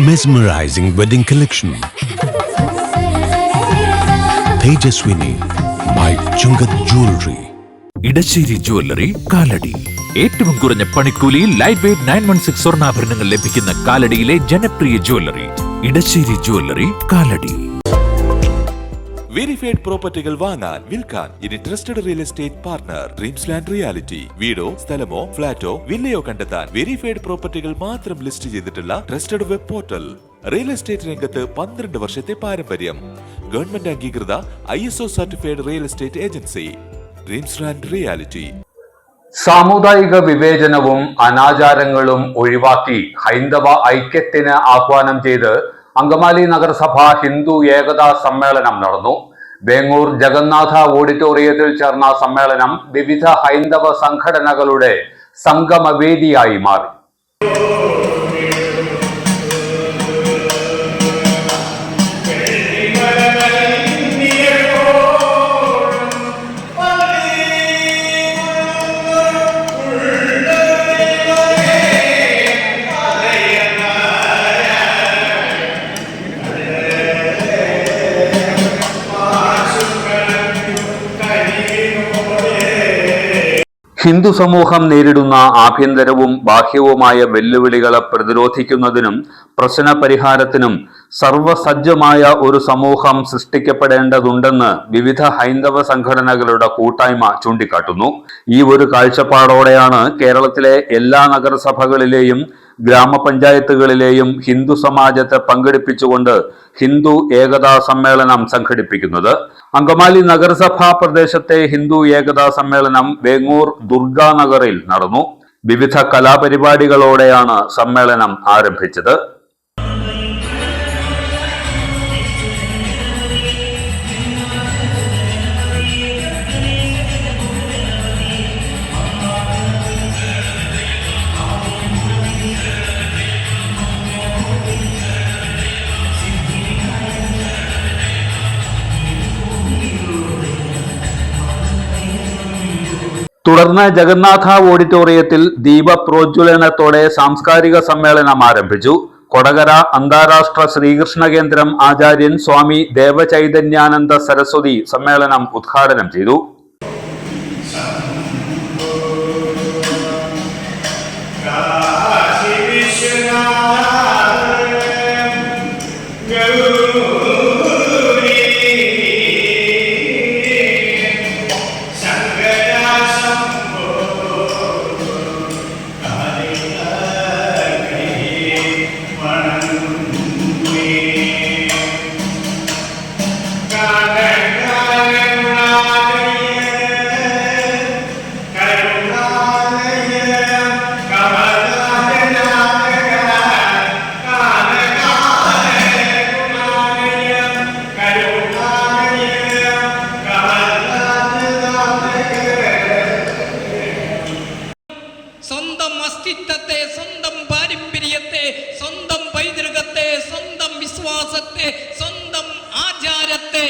Mesmerizing wedding collection. Tejaswini by Chungat Jewelry. Edassery jewellery Kalady. ഏറ്റവും കുറഞ്ഞ പണിക്കൂലിയിൽ ലൈറ്റ് വെയ്റ്റ് 916 സ്വർണ്ണാഭരണങ്ങൾ ലഭിക്കുന്ന കാലടിയിലെ ജനപ്രിയ jewellery Edassery jewellery Kalady. Verified പ്രോപ്പർട്ടികൾ വാങ്ങാൻ വിൽക്കാൻ ഇനി trusted real estate partner dreams land reality. വീടോ സ്ഥലമോ ഫ്ളാറ്റോ വില്ലയോ കണ്ടെത്താൻ വെരിഫൈഡ് പ്രോപ്പർട്ടികൾ മാത്രം ലിസ്റ്റ് ചെയ്തിട്ടുള്ള trusted web portal. Real estate രംഗത്ത് 12 വർഷത്തെ പാരമ്പര്യം. ഗവൺമെന്റ് അംഗീകൃത ISO certified real estate agency dreams land reality. സാമുദായിക വിവേചനവും അനാചാരങ്ങളും ഒഴിവാക്കി ഹൈന്ദവ ഐക്യത്തിന് ആഹ്വാനം ചെയ്ത് അങ്കമാലി നഗരസഭ ഹിന്ദു ഏകതാ സമ്മേളനം നടന്നു. വേങ്ങൂർ ജഗന്നാഥ ഓഡിറ്റോറിയത്തിൽ ചേർന്ന സമ്മേളനം വിവിധ ഹൈന്ദവ സംഘടനകളുടെ സംഗമവേദിയായി മാറി. ഹിന്ദു സമൂഹം നേരിടുന്ന ആഭ്യന്തരവും ബാഹ്യവുമായ വെല്ലുവിളികളെ പ്രതിരോധിക്കുന്നതിനും പ്രശ്ന പരിഹാരത്തിനും സർവസജ്ജമായ ഒരു സമൂഹം സൃഷ്ടിക്കപ്പെടേണ്ടതുണ്ടെന്ന് വിവിധ ഹൈന്ദവ സംഘടനകളുടെ കൂട്ടായ്മ ചൂണ്ടിക്കാട്ടുന്നു. ഈ ഒരു കാഴ്ചപ്പാടോടെയാണ് കേരളത്തിലെ എല്ലാ നഗരസഭകളിലെയും ഗ്രാമപഞ്ചായത്തുകളിലെയും ഹിന്ദു സമാജത്തെ പങ്കെടുപ്പിച്ചുകൊണ്ട് ഹിന്ദു ഏകതാ സമ്മേളനം സംഘടിപ്പിക്കുന്നത്. അങ്കമാലി നഗരസഭാ പ്രദേശത്തെ ഹിന്ദു ഏകതാ സമ്മേളനം വേങ്ങൂർ ദുർഗാനഗറിൽ നടന്നു. വിവിധ കലാപരിപാടികളോടെയാണ് സമ്മേളനം ആരംഭിച്ചത്. തുടർന്ന് ജഗന്നാഥ ഓഡിറ്റോറിയത്തിൽ ദീപപ്രോജ്വലനത്തോടെ സാംസ്കാരിക സമ്മേളനം ആരംഭിച്ചു. കൊടകര അന്താരാഷ്ട്ര ശ്രീകൃഷ്ണ കേന്ദ്രം ആചാര്യൻ സ്വാമി ദേവചൈതന്യാനന്ദ സരസ്വതി സമ്മേളനം ഉദ്ഘാടനം ചെയ്തു. സ്വന്തം അസ്തിത്വത്തെ, സ്വന്തം പാരമ്പര്യത്തെ, സ്വന്തം പൈതൃകത്തെ, സ്വന്തം വിശ്വാസത്തെ, സ്വന്തം ആചാരത്തെ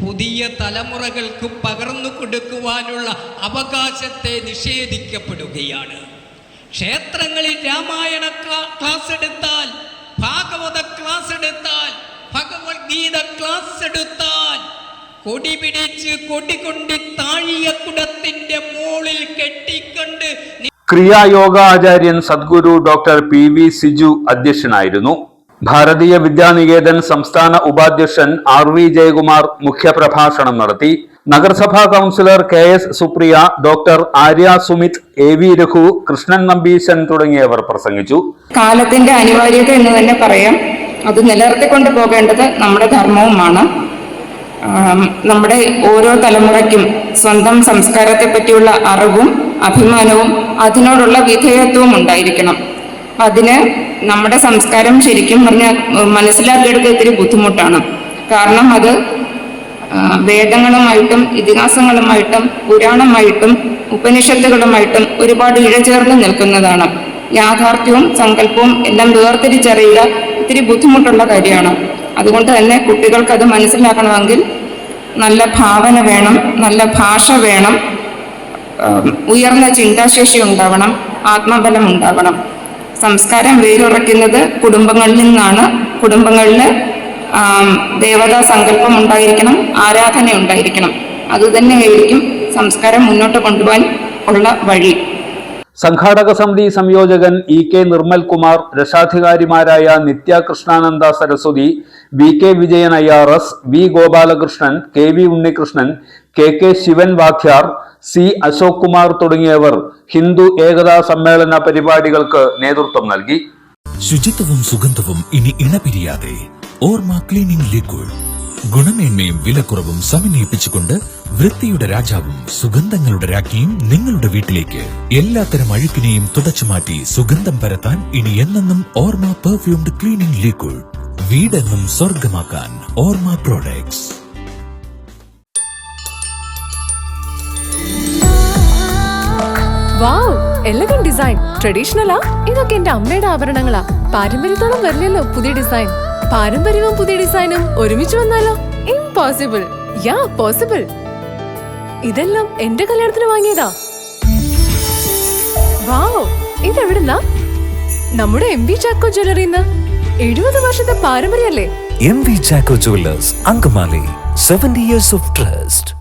പുതിയ തലമുറകൾക്ക് പകർന്നു കൊടുക്കുവാനുള്ള അവകാശത്തെ നിഷേധിക്കപ്പെടുകയാണ്. ക്ഷേത്രങ്ങളിൽ രാമായണ ക്ലാസ് എടുത്താൽ, ഭാഗവത ക്ലാസ് എടുത്താൽ, ഭഗവത്ഗീത ക്ലാസ് എടുത്താൽ കൊടി പിടിച്ച് കൊടികൊണ്ടി താഴിയ കുടത്തിന്റെ മുകളിൽ കെട്ടിക്കൊണ്ട് ക്രിയായോഗ ആചാര്യൻ സദ്ഗുരു ഡോക്ടർ PV സിജു അധ്യക്ഷനായിരുന്നു. ഭാരതീയ വിദ്യാനികേതൻ സംസ്ഥാന ഉപാധ്യക്ഷൻ RV ജയകുമാർ മുഖ്യപ്രഭാഷണം നടത്തി. നഗരസഭാ councillor KS Supriya, doctor Arya Sumit, AV Raghu, Krishnan Nambeesan തുടങ്ങിയവർ പ്രസംഗിച്ചു. കാലത്തിന്റെ അനിവാര്യത എന്ന് തന്നെ പറയാം. അത് നിലനിർത്തിക്കൊണ്ടു പോകേണ്ടത് നമ്മുടെ ധർമ്മവുമാണ്. നമ്മുടെ ഓരോ തലമുറയ്ക്കും സ്വന്തം സംസ്കാരത്തെ പറ്റിയുള്ള അറിവും അഭിമാനവും അതിനോടുള്ള വിധേയത്വവും ഉണ്ടായിരിക്കണം. അതിന് നമ്മുടെ സംസ്കാരം ശരിക്കും പറഞ്ഞാൽ മനസ്സിലാക്കിയെടുക്കുക ഇത്തിരി ബുദ്ധിമുട്ടാണ്. കാരണം അത് വേദങ്ങളുമായിട്ടും ഇതിഹാസങ്ങളുമായിട്ടും പുരാണമായിട്ടും ഉപനിഷത്തുകളുമായിട്ടും ഒരുപാട് ഇഴചേർന്ന് നിൽക്കുന്നതാണ്. യാഥാർത്ഥ്യവും സങ്കല്പവും എല്ലാം വേർതിരിച്ചറിയുക ഇത്തിരി ബുദ്ധിമുട്ടുള്ള കാര്യമാണ്. അതുകൊണ്ട് തന്നെ കുട്ടികൾക്ക് അത് മനസ്സിലാക്കണമെങ്കിൽ നല്ല ഭാവന വേണം, നല്ല ഭാഷ വേണം, ഉയർന്ന ചിന്താശേഷി ഉണ്ടാവണം, ആത്മബലം ഉണ്ടാവണം. സംസ്കാരം വേരുറയ്ക്കുന്നത് കുടുംബങ്ങളിൽ നിന്നാണ്. കുടുംബങ്ങളിൽ ദേവതാ സങ്കല്പം ഉണ്ടായിരിക്കണം, ആരാധന ഉണ്ടായിരിക്കണം. അതുതന്നെയായിരിക്കും സംസ്കാരം മുന്നോട്ട് കൊണ്ടുപോകാൻ ഉള്ള വഴി. സംഘാടക സമിതി സംയോജകൻ EK നിർമ്മൽകുമാർ, രക്ഷാധികാരിമാരായ നിത്യ Krishnananda Saraswati, VK Vijayan IRS, V Gopalakrishnan, KV Unnikrishnan, KK Shivan Vadyar, C Ashok Kumar തുടങ്ങിയവർ ഹിന്ദു ഏകതാ സമ്മേളന പരിപാടികൾക്ക് നേതൃത്വം നൽകി. ശുചിത്വവും സുഗന്ധവും ഇനി ഇണപിരിയാതെ ഓർമ്മ ക്ലീനിംഗ് ലിക്വിഡ്. ഗുണമേന്മയും വിലക്കുറവും സമന്വയിപ്പിച്ചുകൊണ്ട് വൃത്തിയുടെ രാജാവും സുഗന്ധങ്ങളുടെ രാജ്ഞിയും നിങ്ങളുടെ വീട്ടിലേക്ക്. എല്ലാത്തരം അഴുക്കിനെയും തുടച്ചുമാറ്റി സുഗന്ധം പരത്താൻ ഇനി എന്നെന്നും ഓർമ്മ പെർഫ്യൂംഡ് ക്ലീനിംഗ് ലിക്വിഡ്. വീടെന്നും സ്വർഗമാക്കാൻ ഓർമ്മ പ്രോഡക്ട്സ്. വാവ്, എലഗന്റ് ഡിസൈൻ. ട്രഡീഷണലാ? ഇതൊക്കെ എന്റെ അമ്മയുടെ ആഭരണങ്ങളാ. പാരമ്പര്യത്തോളം വരില്ലല്ലോ പുതിയ ഡിസൈൻ. പാരമ്പര്യവും പുതിയ ഡിസൈനും ഒരുമിച്ച് വന്നാലോ? ഇംപോസിബിൾ. യാ, പോസിബിൾ. ഇതെല്ലാം എന്റെ കല്യാണത്തിന് വാങ്ങിയതാ. വാവ്, ഇതെവിടുന്നാ? നമ്മുടെ MV ചാക്കോ ജ്വല്ലറിന്ന്. 70 വർഷത്തെ പാരമ്പര്യല്ലേ? MV Chacko jewellers, Angamaly. 70 years of trust.